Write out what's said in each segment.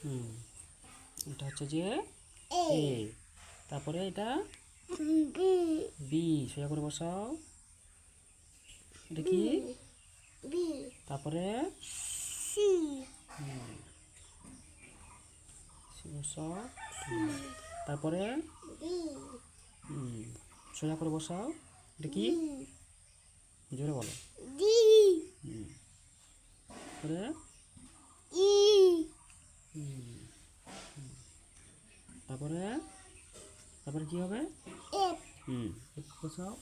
হুম, এটা হচ্ছে যে এ। তারপরে এটা বি, সোজা করে বসাও। এটা কি? তারপরে বসাও। তারপরে সোজা করে বসাও। এটা কি? জোরে বলো। তারপরে তারপরে তারপরে কি হবে? বসাও।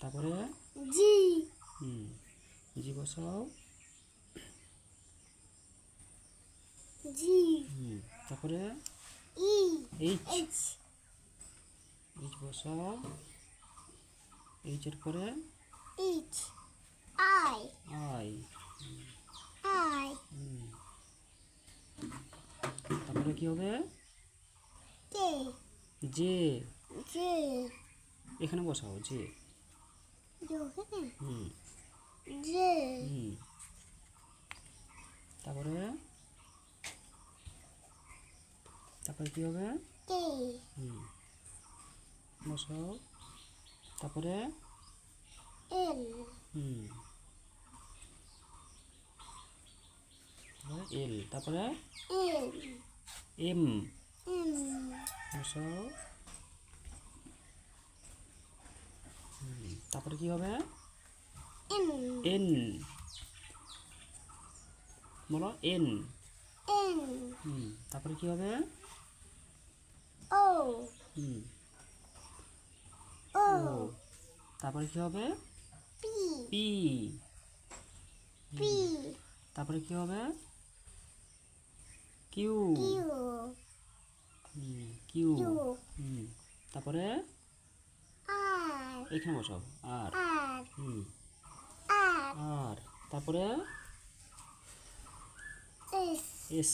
তারপরে জি বসাও। তারপরে এইচ বসাও। এইচের পরে আই। তারপরে কি হবে? জে। এখানে বসাও জে। তারপরে তারপরে কি হবে? বসাও। তারপরে এল। তারপরে এম বসাও। তারপরে কি হবে? এন বলো। এন। তারপরে কি হবে? ও। তারপরে কি হবে? পি। তারপরে কি হবে? কিউ। কিউ। তারপরে এখানে বসাও আর। আর তারপরে এস।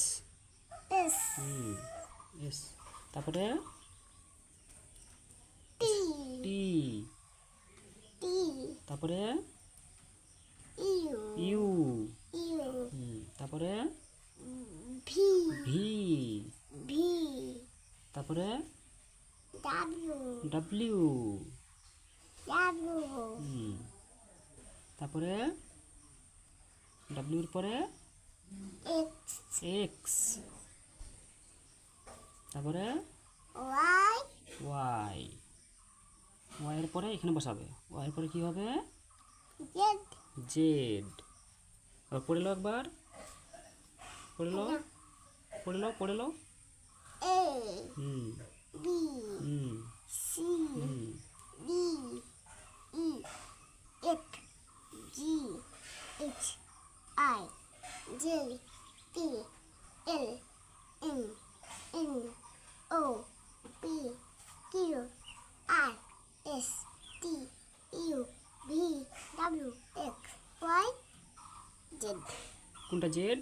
এস। তারপরে টি। তারপরে ইউ। তারপরে ভি। তারপরে ডাব্লিউ। তারপরে ডাব্লিউর পরে এক্স। তারপরে ওয়াই। ওয়াইয়ের পরে এখানে বসাবে। ওয়াইয়ের পরে কি হবে? জেড। পড়ে লো একবার। পড়ে লো। পড়ে লো। কোনটা জেড?